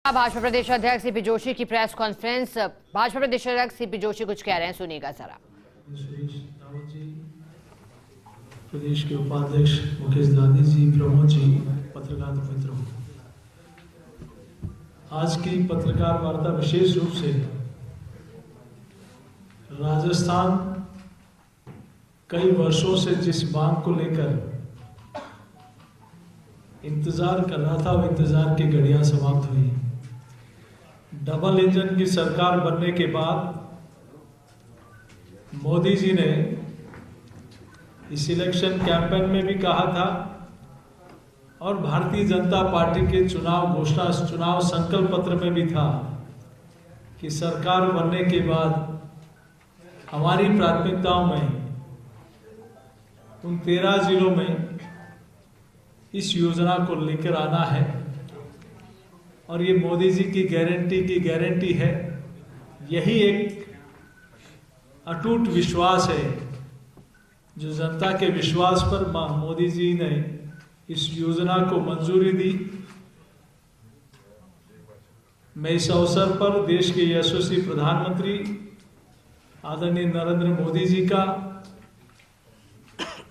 भाजपा प्रदेश अध्यक्ष सीपी जोशी की press conference. Bhajpa प्रदेश अध्यक्ष सीपी जोशी कुछ कह रहे हैं, सुनिएगा जरा। प्रदेश के उपाध्यक्ष मुकेश दादी जी, प्रमोद जी, पत्रकार मित्रों, आज की पत्रकार वार्ता विशेष रूप से राजस्थान कई वर्षों से जिस मांग को लेकर इंतजार कर रहा था, वो इंतजार की घड़ियां समाप्त हुई। डबल इंजन की सरकार बनने के बाद मोदी जी ने इस इलेक्शन कैंपेन में भी कहा था और भारतीय जनता पार्टी के चुनाव संकल्प पत्र में भी था कि सरकार बनने के बाद हमारी प्राथमिकताओं में उन 13 जिलों में इस योजना को लेकर आना है। और ये मोदी जी की गारंटी है। यही एक अटूट विश्वास है जो जनता के विश्वास पर मोदी जी ने इस योजना को मंजूरी दी। मैं इस अवसर पर देश के यशस्वी प्रधानमंत्री आदरणीय नरेंद्र मोदी जी का,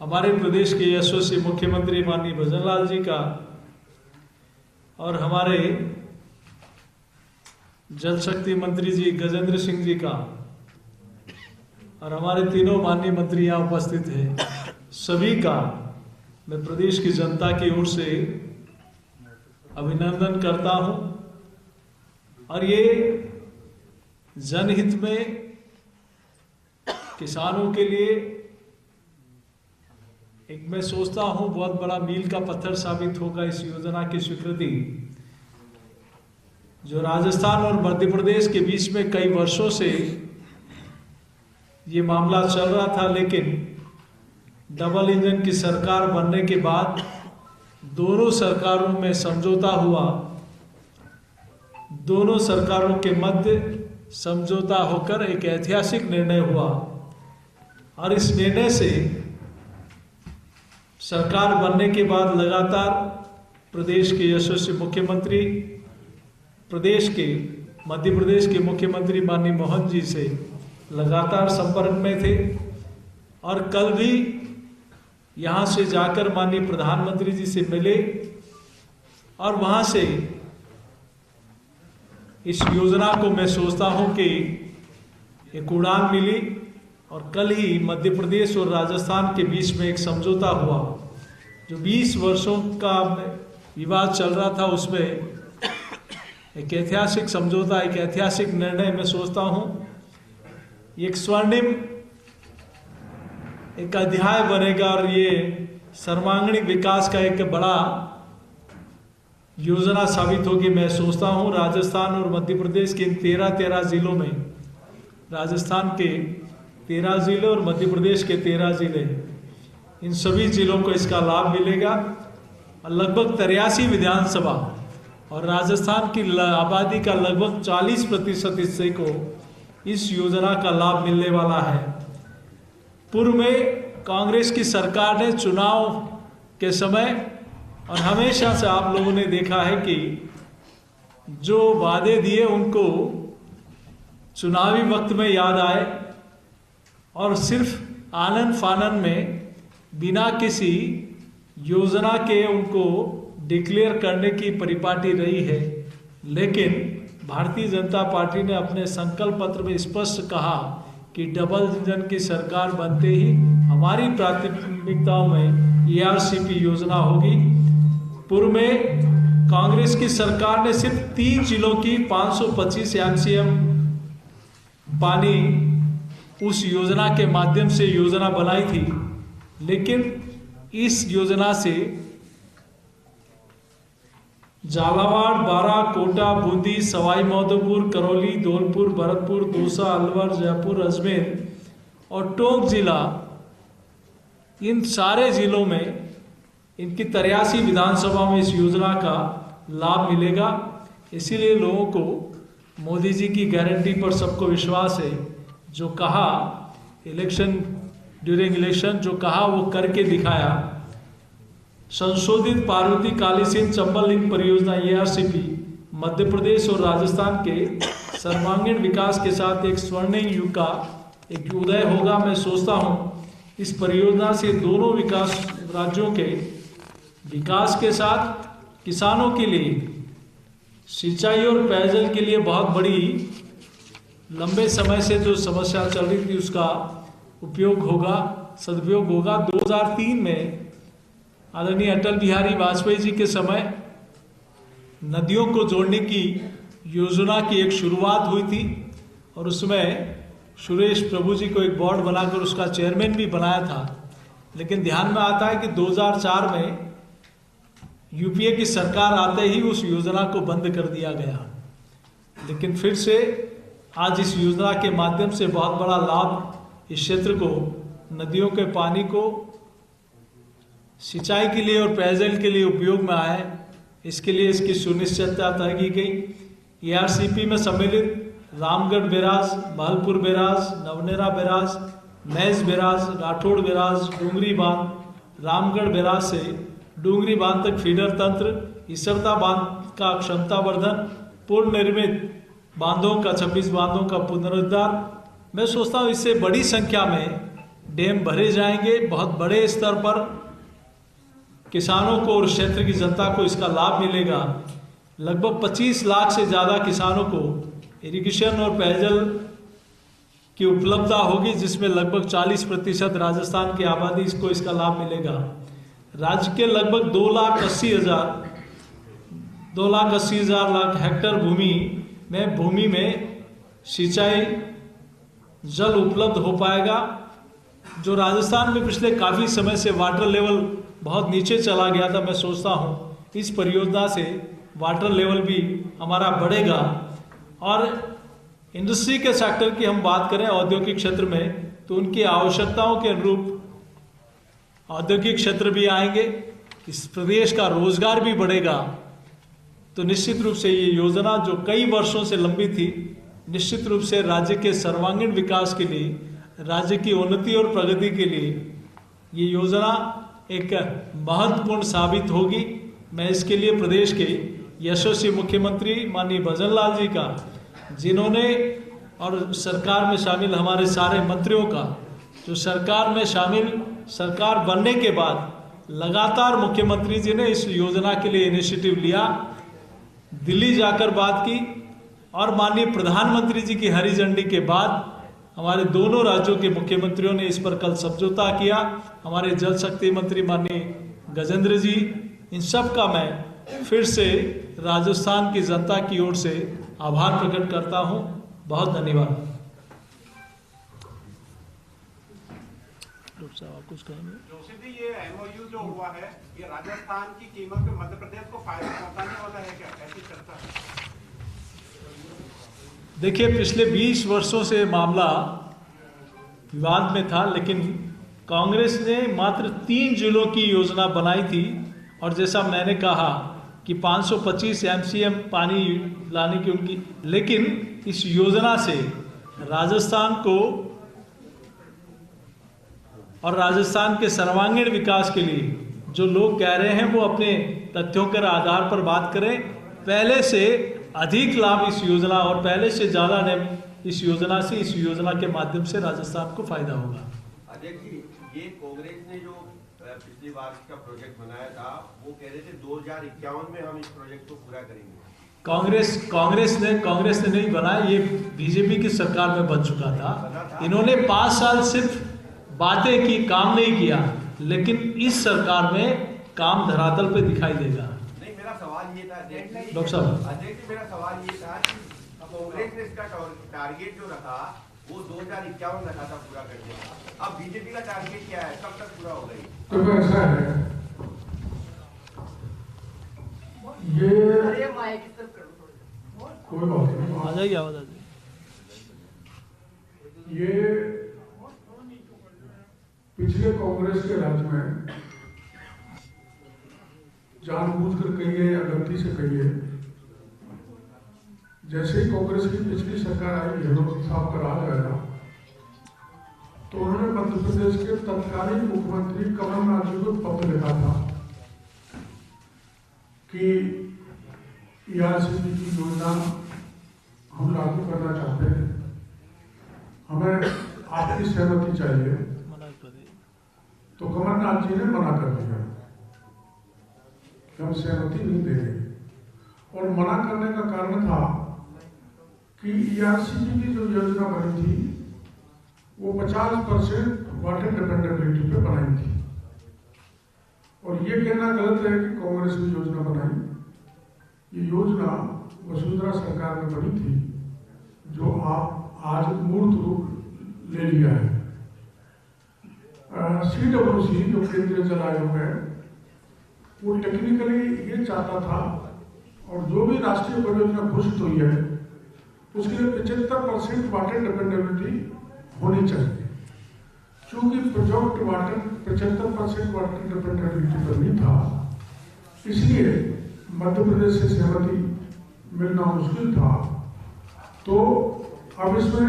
हमारे प्रदेश के यशस्वी मुख्यमंत्री माननीय भजन लाल जी का और हमारे जल शक्ति मंत्री जी गजेंद्र सिंह जी का और हमारे तीनों माननीय मंत्री यहाँ उपस्थित हैं, सभी का मैं प्रदेश की जनता की ओर से अभिनंदन करता हूं। और ये जनहित में किसानों के लिए एक मैं सोचता हूं बहुत बड़ा मील का पत्थर साबित होगा इस योजना की स्वीकृति, जो राजस्थान और मध्य प्रदेश के बीच में कई वर्षों से ये मामला चल रहा था। लेकिन डबल इंजन की सरकार बनने के बाद दोनों सरकारों में समझौता हुआ, दोनों सरकारों के मध्य समझौता होकर एक ऐतिहासिक निर्णय हुआ। और इस निर्णय से सरकार बनने के बाद लगातार प्रदेश के यशस्वी मुख्यमंत्री मध्य प्रदेश के मुख्यमंत्री माननीय मोहन जी से लगातार संपर्क में थे। और कल भी यहाँ से जाकर माननीय प्रधानमंत्री जी से मिले और वहाँ से इस योजना को मैं सोचता हूँ कि एक उड़ान मिली। और कल ही मध्य प्रदेश और राजस्थान के बीच में एक समझौता हुआ, जो 20 वर्षों का विवाद चल रहा था, उसमें एक ऐतिहासिक समझौता, एक ऐतिहासिक निर्णय मैं सोचता हूँ एक स्वर्णिम एक अध्याय बनेगा और ये सर्वांगीण विकास का एक बड़ा योजना साबित होगी। मैं सोचता हूँ राजस्थान और मध्य प्रदेश के इन 13 जिलों में, राजस्थान के 13 जिले और मध्य प्रदेश के 13 जिले, इन सभी जिलों को इसका लाभ मिलेगा। और लगभग 83 विधानसभा और राजस्थान की आबादी का लगभग 40% हिस्से को इस योजना का लाभ मिलने वाला है। पूर्व में कांग्रेस की सरकार ने चुनाव के समय और हमेशा से आप लोगों ने देखा है कि जो वादे दिए उनको चुनावी वक्त में याद आए और सिर्फ आनन फानन में बिना किसी योजना के उनको डिक्लेयर करने की परिपाटी रही है। लेकिन भारतीय जनता पार्टी ने अपने संकल्प पत्र में स्पष्ट कहा कि डबल इंजन की सरकार बनते ही हमारी प्राथमिकताओं में ARCP योजना होगी। पूर्व में कांग्रेस की सरकार ने सिर्फ 3 जिलों की 525 MCM पानी उस योजना के माध्यम से योजना बनाई थी। लेकिन इस योजना से झालावाड़, बारां, कोटा, बूंदी, सवाई माधोपुर, करौली, धौलपुर, भरतपुर, दौसा, अलवर, जयपुर, अजमेर और टोंक जिला, इन सारे जिलों में इनकी 83 विधानसभा में इस योजना का लाभ मिलेगा। इसीलिए लोगों को मोदी जी की गारंटी पर सबको विश्वास है। जो कहा ड्यूरिंग इलेक्शन जो कहा वो करके दिखाया। संशोधित पार्वती कालीसिंध चंबल लिंक परियोजना ARCP मध्य प्रदेश और राजस्थान के सर्वांगीण विकास के साथ एक स्वर्णिम युग का एक उदय होगा। मैं सोचता हूँ इस परियोजना से दोनों विकास राज्यों के विकास के साथ किसानों के लिए सिंचाई और पेयजल के लिए बहुत बड़ी लंबे समय से जो समस्या चल रही थी उसका उपयोग होगा, सदुपयोग होगा। 2003 में आदरणीय अटल बिहारी वाजपेयी जी के समय नदियों को जोड़ने की योजना की एक शुरुआत हुई थी और उसमें सुरेश प्रभु जी को एक बोर्ड बनाकर उसका चेयरमैन भी बनाया था। लेकिन ध्यान में आता है कि 2004 में यूपीए की सरकार आते ही उस योजना को बंद कर दिया गया। लेकिन फिर से आज इस योजना के माध्यम से बहुत बड़ा लाभ इस क्षेत्र को, नदियों के पानी को सिंचाई के लिए और पेयजल के लिए उपयोग में आए, इसके लिए इसकी सुनिश्चितता तय की गई। एआरसीपी में सम्मिलित Ramgarh barrage, Mahalpur barrage, Navnera barrage, Mej barrage, Rathore barrage, Dungri बांध, रामगढ़ बैराज से डूंगरी बांध तक फीडर तंत्र, इसरता बांध का क्षमता वर्धन, पूर्ण निर्मित बांधों का 26 बांधों का पुनरुद्धार। मैं सोचता हूँ इससे बड़ी संख्या में डैम भरे जाएंगे, बहुत बड़े स्तर पर किसानों को और क्षेत्र की जनता को इसका लाभ मिलेगा। लगभग 25 लाख से ज़्यादा किसानों को इरिगेशन और पेयजल की उपलब्धता होगी, जिसमें लगभग 40% राजस्थान की आबादी इसको इसका लाभ मिलेगा। राज्य के लगभग 2,80,000 लाख हेक्टेयर भूमि में सिंचाई जल उपलब्ध हो पाएगा। जो राजस्थान में पिछले काफ़ी समय से वाटर लेवल बहुत नीचे चला गया था, मैं सोचता हूँ इस परियोजना से वाटर लेवल भी हमारा बढ़ेगा। और इंडस्ट्री के सेक्टर की हम बात करें औद्योगिक क्षेत्र में, तो उनकी आवश्यकताओं के अनुरूप औद्योगिक क्षेत्र भी आएंगे, इस प्रदेश का रोजगार भी बढ़ेगा। तो निश्चित रूप से ये योजना जो कई वर्षों से लंबी थी, निश्चित रूप से राज्य के सर्वांगीण विकास के लिए, राज्य की उन्नति और प्रगति के लिए ये योजना एक महत्वपूर्ण साबित होगी। मैं इसके लिए प्रदेश के यशस्वी मुख्यमंत्री माननीय भजन लाल जी का, जिन्होंने और सरकार में शामिल हमारे सारे मंत्रियों का, जो सरकार में शामिल, सरकार बनने के बाद लगातार मुख्यमंत्री जी ने इस योजना के लिए इनिशिएटिव लिया, दिल्ली जाकर बात की और माननीय प्रधानमंत्री जी की हरी झंडी के बाद हमारे दोनों राज्यों के मुख्यमंत्रियों ने इस पर कल समझौता किया। हमारे जल शक्ति मंत्री माननीय गजेंद्र जी, इन सब का मैं फिर से राजस्थान की जनता की ओर से आभार प्रकट करता हूं। बहुत धन्यवाद। कुछ कहेंगे? जोशी जी, ये एमओयू जो हुआ है, ये राजस्थान की कीमत में मध्य प्रदेश को फायदा पहुंचाने वाला है क्या? ऐसी चर्चा है। देखिए, पिछले 20 वर्षों से मामला विवाद में था, लेकिन कांग्रेस ने मात्र 3 जिलों की योजना बनाई थी और जैसा मैंने कहा कि 525 एमसीएम पानी लाने की उनकी, लेकिन इस योजना से राजस्थान को और राजस्थान के सर्वांगीण विकास के लिए जो लोग कह रहे हैं वो अपने तथ्यों के आधार पर बात करें। पहले से अधिक लाभ इस योजना और पहले से ज़्यादा इस योजना से, इस योजना के माध्यम से राजस्थान को फायदा होगा। अध्यक्ष जी, ये कांग्रेस ने जो पिछली बार का प्रोजेक्ट बनाया था, वो कह रहे थे 2051 में हम इस प्रोजेक्ट को पूरा करेंगे। कांग्रेस ने नहीं बनाया, ये बीजेपी की सरकार में बन चुका था। इन्होंने 5 साल सिर्फ बातें की, काम नहीं किया, लेकिन इस सरकार में काम धरातल पे दिखाई देगा। नहीं, मेरा सवाल ये था डॉक्टर साहब, अध्यक्ष जी, मेरा सवाल ये था कि कांग्रेस ने इसका टारगेट जो रखा वो 2051 रखा था पूरा करने का। अब बीजेपी का टारगेट क्या है, कब तक पूरा हो गई? तो ऐसा है, ये कोई बात नहीं, आ जाइए, आवाज आ जाइए। ये पिछले कांग्रेस के राज में जानबूझकर कहिए या गलती से कहिए, जैसे ही कांग्रेस की पिछली सरकार आई, गहलोत साहब का राज आया, तो उन्होंने मध्य प्रदेश के तत्कालीन मुख्यमंत्री कमलनाथ जी को पत्र लिखा था कि ERCP की योजना हम लागू करना चाहते हैं। हमें आपकी सहमति चाहिए, तो कमलनाथ जी ने मना कर दिया कि हम सहमति नहीं देंगे। और मना करने का कारण था कि ERCP की जो योजना बनी थी वो 50% वाटर डिपेंडेबिलिटी पे बनाई थी। और ये कहना गलत है कि कांग्रेस ने योजना बनाई। ये योजना वसुंधरा सरकार में बनी थी, जो आप आज मूर्त रूप ले लिया है। CWC जो केंद्रीय जल आयोग है, वो टेक्निकली ये चाहता था, और जो भी राष्ट्रीय परियोजना घोषित हुई है उसके लिए 75% वाटर डिपेंडेबिलिटी होनी चाहिए। चूंकि प्रोजेक्ट वाटर 75% वाटर डिपेंडेबिलिटी पर नहीं था, इसलिए मध्य प्रदेश से सहमति मिलना मुश्किल था। तो अब इसमें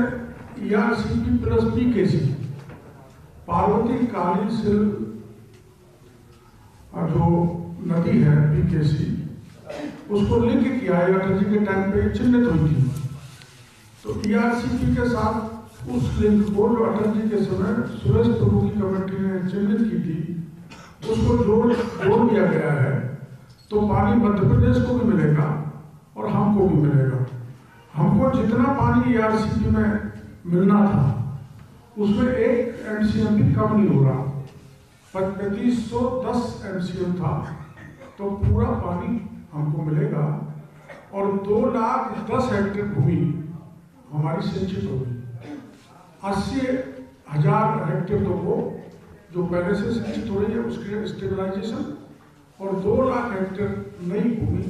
ERCP प्लस PKC, पार्वती काली सिल जो नदी है PKC, उसको लिंक किया है। अटल जी के टाइम पे चिन्हित हुई थी, तो ERCP के साथ उस लिंक को जो अटल जी के समय सुरेश प्रभु की कमेटी ने चिन्हित की थी, उसको जोड़ दिया गया है। तो पानी मध्य प्रदेश को भी मिलेगा और हमको भी मिलेगा। हमको जितना पानी ERCP में मिलना था उसमें 1 MCM भी कम नहीं हो रहा। 3510 MCM था, तो पूरा पानी हमको मिलेगा। और 2,10,000 हेक्टेयर भूमि हमारी सिंचित होगी। 80,000 हेक्टेयर तो वो जो पहले से सिंचित हो रही है उसके स्टेबलाइजेशन, और 2 लाख हेक्टेयर नई भूमि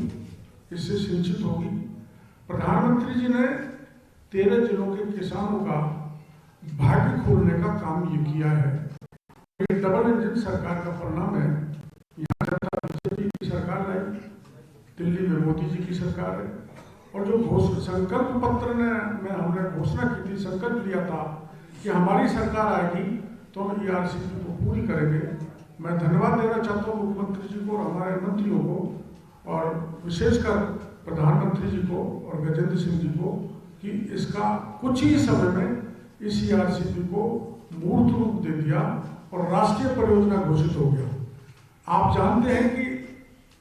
इससे सिंचित होगी। प्रधानमंत्री जी ने 13 जिलों के किसानों का भाग्य खोलने का काम ये किया है। ये डबल इंजन सरकार का परिणाम है। यहाँ जनता BJP की सरकार लाई, दिल्ली में मोदी जी की सरकार है। और जो संकल्प पत्र में हमने घोषणा की थी, संकल्प लिया था कि हमारी सरकार आएगी तो हम ERCP को पूरी करेंगे। मैं धन्यवाद देना चाहता हूँ मुख्यमंत्री जी को और हमारे मंत्रियों को, और विशेषकर प्रधानमंत्री जी को और गजेंद्र सिंह जी को, कि इसका कुछ ही समय में इस ERCP को मूर्त रूप दे दिया और राष्ट्रीय परियोजना घोषित हो गया। आप जानते हैं कि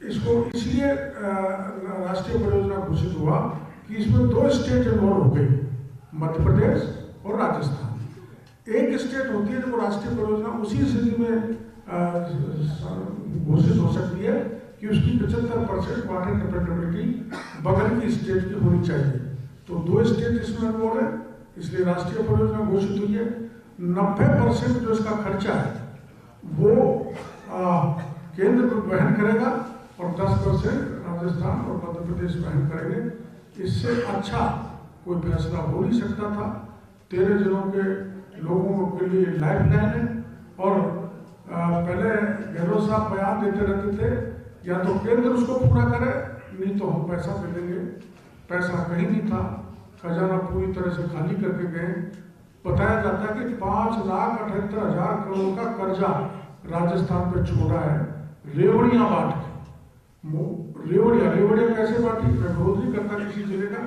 इसको इसलिए राष्ट्रीय परियोजना घोषित हुआ कि इसमें 2 स्टेट इन्वॉल्व हो गई, मध्य प्रदेश और राजस्थान। एक स्टेट होती है जो राष्ट्रीय परियोजना उसी स्थिति में घोषित हो सकती है कि उसकी 75% वाटर डिपेंडेबिलिटी बगल की स्टेट की होनी चाहिए। तो 2 स्टेट इसमें इन्वॉल्व है, इसलिए राष्ट्रीय परियोजना घोषित हुई है। 90% जो इसका खर्चा है वो केंद्र वहन करेगा और 10% राजस्थान और मध्य प्रदेश वहन करेंगे। इससे अच्छा कोई फैसला हो नहीं सकता था। 13 जिलों के लोगों के लिए लाइफ लाइन है। और पहले गहलोत साहब बयान देते रहते थे, या तो केंद्र उसको पूरा करे, नहीं तो हम पैसा दे देंगे। पैसा कहीं नहीं था, खजाना पूरी तरह से खाली करके गए। बताया जाता है कि 5,78,000 करोड़ का कर्जा राजस्थान पे छोड़ा है, रेवड़ियां बांट के। रेवड़िया कैसे बांटी, मैं विरोध नहीं करता किसी जिले का,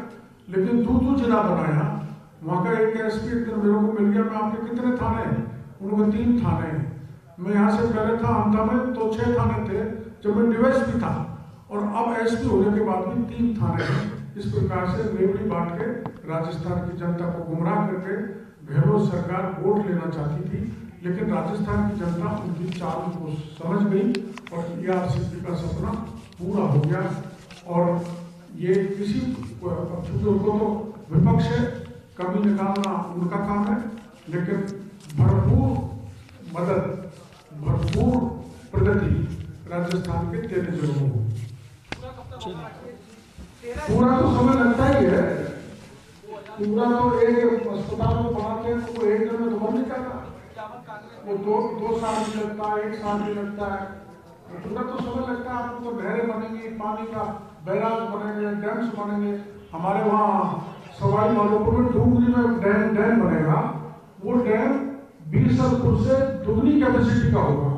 लेकिन दूध जिला बनाया। वहाँ का एक SP एक दिन मेरे को मिल गया, मैं आपके कितने थाने हैं? उन्होंने 3 थाने हैं। मैं यहाँ से पहले था अंता में तो 6 थाने थे जब मैं DSP था, और अब SP होने के बाद भी 3 थाने हैं। इस प्रकार से रेवड़ी बांट के राजस्थान की जनता को गुमराह करके गहलोत सरकार वोट लेना चाहती थी, लेकिन राजस्थान की जनता उनकी चाल को समझ गई और ERCP का सपना पूरा हो गया। और ये किसी को तो विपक्ष है, कमी निकालना उनका काम है, लेकिन भरपूर मदद, भरपूर प्रगति राजस्थान के 13 जिलों को। पूरा तो समय लगता ही है। पूरा तो एक अस्पताल में बनाते हैं तो वो 1 दिन में तो बन नहीं जाता, वो 2 साल भी लगता है, 1 साल भी लगता है। पूरा तो समय लगता है। आपको तो नहरें बनेंगी, पानी का बैराज बनेंगे, डैम्स बनेंगे। हमारे वहाँ सवाई माधोपुर में डूंगरी में डैम बनेगा। वो डैम बीसलपुर से दुगनी कैपेसिटी का होगा।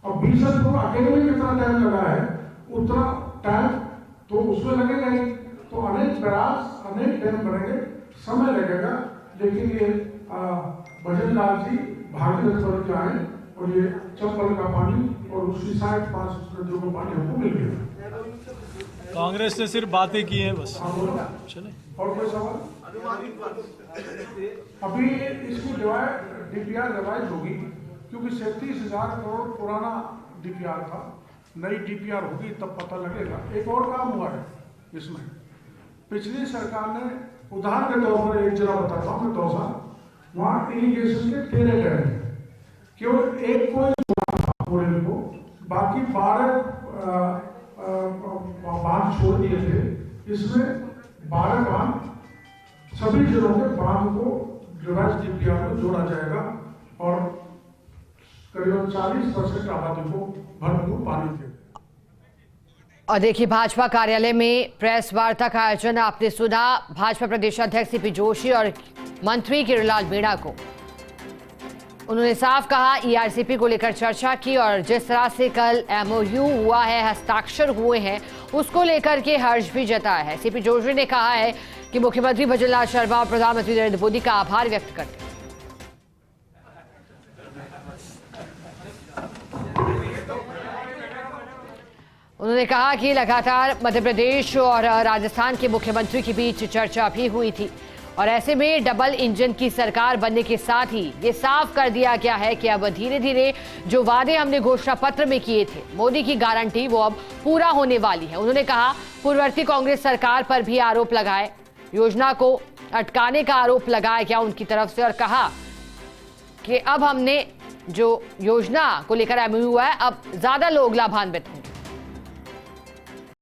अब बीसलपुर अकेले में कितना टाइम लगा है, उतना टाइम तो उसमें लगेगा ही। तो अनेक प्रयास, अनेक डैम बनेंगे, समय लगेगा, लेकिन ये भजन लाल जी भागीरथ पर के आए और ये चंबल का पानी और उसी साइड 5 नदियों का पानी हमको मिल गया। कांग्रेस ने सिर्फ बातें की हैं बस। हाँ बोलो, चले। और कोई सवाल? अभी इसकी डीपीआर रिवाइज होगी, क्योंकि 37,000 करोड़ पुराना डीपीआर था, नई डीपीआर होगी तब पता लगेगा। एक और काम हुआ है इसमें, पिछली सरकार ने, उदाहरण के तौर पर एक जगह बताता हूँ मैं, दौसा, वहाँ इरिगेशन के 13 डैम हैं, केवल एक को बाकी 12 बांध छोड़ दिए थे। इसमें 12 बांध, सभी जिलों के बांध को रिवाइज डीपीआर में जोड़ा जाएगा और करीबन 40% आबादी को भरपूर पानी देगा। और देखिए, भाजपा कार्यालय में प्रेस वार्ता का आयोजन आपने सुना। भाजपा प्रदेश अध्यक्ष सीपी जोशी और मंत्री किरणलाल मीणा को उन्होंने साफ कहा, ईआरसीपी को लेकर चर्चा की और जिस तरह से कल एमओयू हुआ है, हस्ताक्षर हुए हैं, उसको लेकर के हर्ष भी जताया है। सीपी जोशी ने कहा है कि मुख्यमंत्री भजनलाल शर्मा और प्रधानमंत्री नरेंद्र मोदी का आभार व्यक्त करते हैं। उन्होंने कहा कि लगातार मध्य प्रदेश और राजस्थान के मुख्यमंत्री के बीच चर्चा भी हुई थी और ऐसे में डबल इंजन की सरकार बनने के साथ ही ये साफ कर दिया गया है कि अब धीरे धीरे जो वादे हमने घोषणा पत्र में किए थे, मोदी की गारंटी, वो अब पूरा होने वाली है। उन्होंने कहा, पूर्ववर्ती कांग्रेस सरकार पर भी आरोप लगाए, योजना को अटकाने का आरोप लगाया गया उनकी तरफ से और कहा कि अब हमने जो योजना को लेकर एमओयू हुआ है, अब ज्यादा लोग लाभान्वित होंगे।